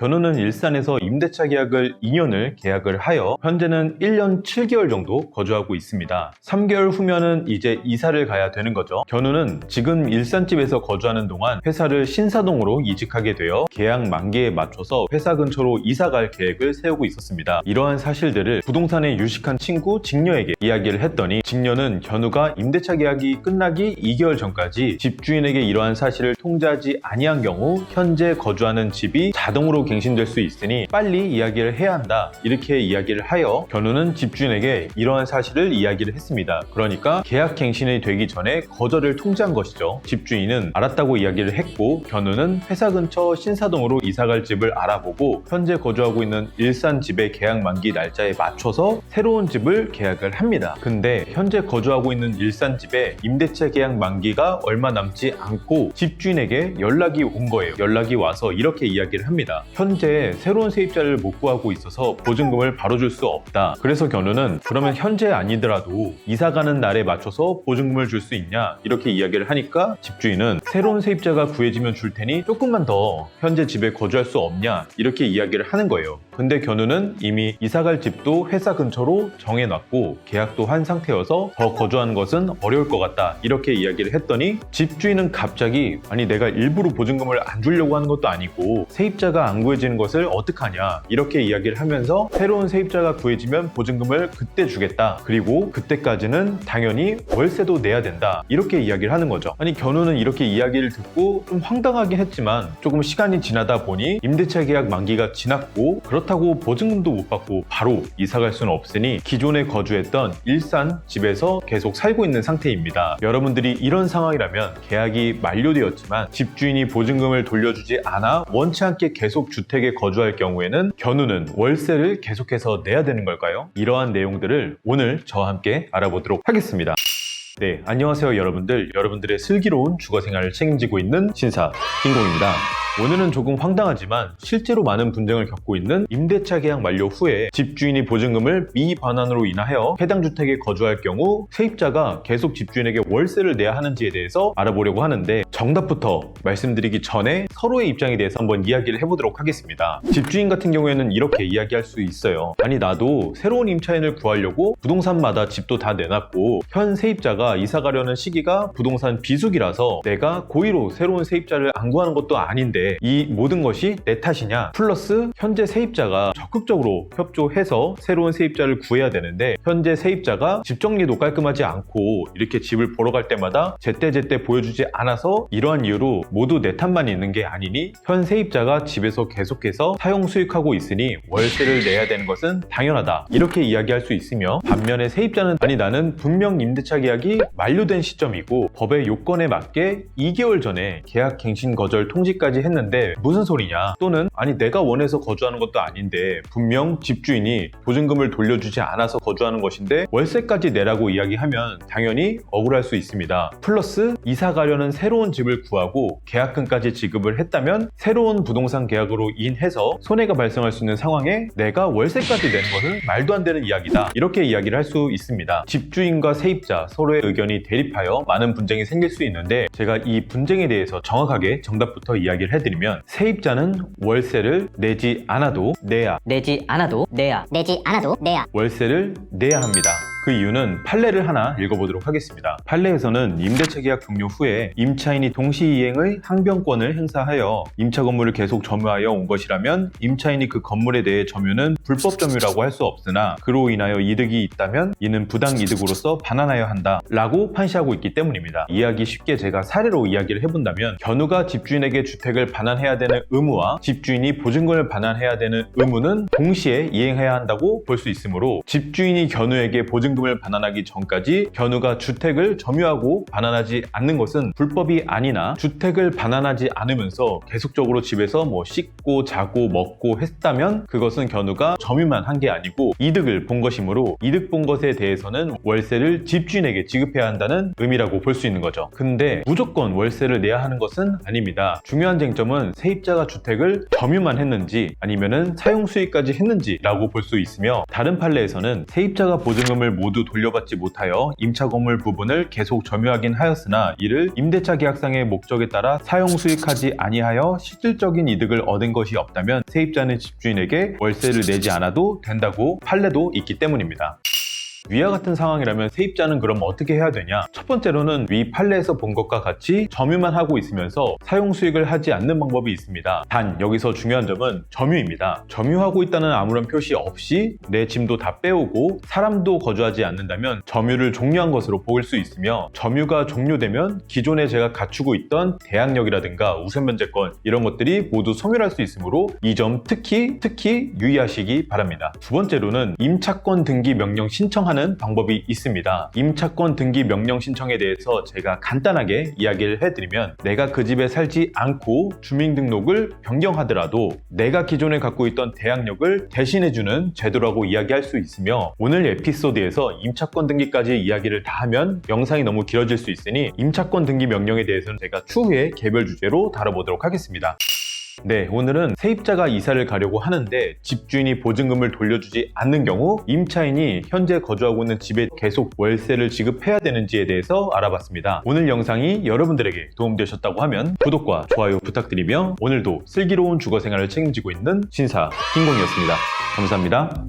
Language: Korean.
견우는 일산에서 임대차 계약을 2년을 계약을 하여 현재는 1년 7개월 정도 거주하고 있습니다. 3개월 후면은 이제 이사를 가야 되는 거죠. 견우는 지금 일산집에서 거주하는 동안 회사를 신사동으로 이직하게 되어 계약 만기에 맞춰서 회사 근처로 이사갈 계획을 세우고 있었습니다. 이러한 사실들을 부동산에 유식한 친구 직녀에게 이야기를 했더니 직녀는 견우가 임대차 계약이 끝나기 2개월 전까지 집주인에게 이러한 사실을 통지하지 아니한 경우 현재 거주하는 집이 자동으로 갱신될 수 있으니 빨리 이야기를 해야 한다, 이렇게 이야기를 하여 견우는 집주인에게 이러한 사실을 이야기를 했습니다. 그러니까 계약 갱신이 되기 전에 거절을 통지한 것이죠. 집주인은 알았다고 이야기를 했고 견우는 회사 근처 신사동으로 이사갈 집을 알아보고 현재 거주하고 있는 일산 집의 계약 만기 날짜에 맞춰서 새로운 집을 계약을 합니다. 근데 현재 거주하고 있는 일산 집의 임대차 계약 만기가 얼마 남지 않고 집주인에게 연락이 온 거예요. 연락이 와서 이렇게 이야기를 합니다. 현재 새로운 세입자를 못 구하고 있어서 보증금을 바로 줄 수 없다. 그래서 견우는 그러면 현재 아니더라도 이사 가는 날에 맞춰서 보증금을 줄 수 있냐, 이렇게 이야기를 하니까 집주인은 새로운 세입자가 구해지면 줄 테니 조금만 더 현재 집에 거주할 수 없냐, 이렇게 이야기를 하는 거예요. 근데 견우는 이미 이사갈 집도 회사 근처로 정해놨고 계약도 한 상태여서 더 거주하는 것은 어려울 것 같다, 이렇게 이야기를 했더니 집주인은 갑자기 아니 내가 일부러 보증금을 안 주려고 하는 것도 아니고 세입자가 안 구해지는 것을 어떡하냐, 이렇게 이야기를 하면서 새로운 세입자가 구해지면 보증금을 그때 주겠다, 그리고 그때까지는 당연히 월세도 내야 된다, 이렇게 이야기를 하는 거죠. 아니 견우는 이렇게 이야기를 듣고 좀 황당하긴 했지만 조금 시간이 지나다 보니 임대차 계약 만기가 지났고 그렇다고 보증금도 못 받고 바로 이사갈 수는 없으니 기존에 거주했던 일산 집에서 계속 살고 있는 상태입니다. 여러분들이 이런 상황이라면 계약이 만료되었지만 집주인이 보증금을 돌려주지 않아 원치 않게 계속 주택에 거주할 경우에는 견우는 월세를 계속해서 내야 되는 걸까요? 이러한 내용들을 오늘 저와 함께 알아보도록 하겠습니다. 네, 안녕하세요 여러분들. 여러분들의 슬기로운 주거생활을 책임지고 있는 신사 킹공입니다. 오늘은 조금 황당하지만 실제로 많은 분쟁을 겪고 있는 임대차 계약 만료 후에 집주인이 보증금을 미반환으로 인하여 해당 주택에 거주할 경우 세입자가 계속 집주인에게 월세를 내야 하는지에 대해서 알아보려고 하는데, 정답부터 말씀드리기 전에 서로의 입장에 대해서 한번 이야기를 해보도록 하겠습니다. 집주인 같은 경우에는 이렇게 이야기할 수 있어요. 아니 나도 새로운 임차인을 구하려고 부동산마다 집도 다 내놨고 현 세입자가 이사 가려는 시기가 부동산 비수기라서 내가 고의로 새로운 세입자를 안 구하는 것도 아닌데 이 모든 것이 내 탓이냐, 플러스 현재 세입자가 적극적으로 협조해서 새로운 세입자를 구해야 되는데 현재 세입자가 집 정리도 깔끔하지 않고 이렇게 집을 보러 갈 때마다 제때제때 보여주지 않아서 이러한 이유로 모두 내 탓만 있는 게 아니니 현 세입자가 집에서 계속해서 사용 수익하고 있으니 월세를 내야 되는 것은 당연하다, 이렇게 이야기할 수 있으며, 반면에 세입자는 아니 나는 분명 임대차 계약이 만료된 시점이고 법의 요건에 맞게 2개월 전에 계약 갱신 거절 통지까지 했는데 무슨 소리냐, 또는 아니 내가 원해서 거주하는 것도 아닌데 분명 집주인이 보증금을 돌려주지 않아서 거주하는 것인데 월세까지 내라고 이야기하면 당연히 억울할 수 있습니다. 플러스 이사 가려는 새로운 집을 구하고 계약금까지 지급을 했다면 새로운 부동산 계약으로 인해서 손해가 발생할 수 있는 상황에 내가 월세까지 내는 것은 말도 안 되는 이야기다, 이렇게 이야기를 할 수 있습니다. 집주인과 세입자 서로의 의견이 대립하여 많은 분쟁이 생길 수 있는데, 제가 이 분쟁에 대해서 정확하게 정답부터 이야기를 해드리면, 세입자는 월세를 내지 않아도 내야 월세를 내야 합니다. 그 이유는 판례를 하나 읽어보도록 하겠습니다. 판례에서는 임대차 계약 종료 후에 임차인이 동시이행의 항변권을 행사하여 임차 건물을 계속 점유하여 온 것이라면 임차인이 그 건물에 대해 점유는 불법 점유라고 할 수 없으나 그로 인하여 이득이 있다면 이는 부당이득으로서 반환하여 한다 라고 판시하고 있기 때문입니다. 이해하기 쉽게 제가 사례로 이야기를 해본다면, 견우가 집주인에게 주택을 반환해야 되는 의무와 집주인이 보증금을 반환해야 되는 의무는 동시에 이행해야 한다고 볼 수 있으므로 집주인이 견우에게 보증금을 반환하기 전까지 견우가 주택을 점유하고 반환하지 않는 것은 불법이 아니나, 주택을 반환하지 않으면서 계속적으로 집에서 씻고 자고 먹고 했다면 그것은 견우가 점유만 한 게 아니고 이득을 본 것이므로 이득 본 것에 대해서는 월세를 집주인에게 지급해야 한다는 의미라고 볼 수 있는 거죠. 근데 무조건 월세를 내야 하는 것은 아닙니다. 중요한 쟁점은 세입자가 주택을 점유만 했는지 아니면은 사용 수익까지 했는지 라고 볼 수 있으며, 다른 판례에서는 세입자가 보증금을 모두 돌려받지 못하여 임차 건물 부분을 계속 점유하긴 하였으나 이를 임대차 계약상의 목적에 따라 사용 수익하지 아니하여 실질적인 이득을 얻은 것이 없다면 세입자는 집주인에게 월세를 내지 않아도 된다고 판례도 있기 때문입니다. 위와 같은 상황이라면 세입자는 그럼 어떻게 해야 되냐? 첫 번째로는 위 판례에서 본 것과 같이 점유만 하고 있으면서 사용 수익을 하지 않는 방법이 있습니다. 단 여기서 중요한 점은 점유입니다. 점유하고 있다는 아무런 표시 없이 내 짐도 다 빼오고 사람도 거주하지 않는다면 점유를 종료한 것으로 보일 수 있으며, 점유가 종료되면 기존에 제가 갖추고 있던 대항력이라든가 우선 면제권 이런 것들이 모두 소멸할 수 있으므로 이 점 특히 유의하시기 바랍니다. 두 번째로는 임차권 등기 명령 신청하는 방법이 있습니다. 임차권 등기 명령 신청에 대해서 제가 간단하게 이야기를 해드리면, 내가 그 집에 살지 않고 주민등록을 변경하더라도 내가 기존에 갖고 있던 대항력을 대신해주는 제도라고 이야기할 수 있으며, 오늘 에피소드에서 임차권 등기까지 이야기를 다 하면 영상이 너무 길어질 수 있으니 임차권 등기 명령에 대해서는 제가 추후에 개별 주제로 다뤄보도록 하겠습니다. 네, 오늘은 세입자가 이사를 가려고 하는데 집주인이 보증금을 돌려주지 않는 경우 임차인이 현재 거주하고 있는 집에 계속 월세를 지급해야 되는지에 대해서 알아봤습니다. 오늘 영상이 여러분들에게 도움되셨다고 하면 구독과 좋아요 부탁드리며, 오늘도 슬기로운 주거생활을 책임지고 있는 신사 김공이었습니다. 감사합니다.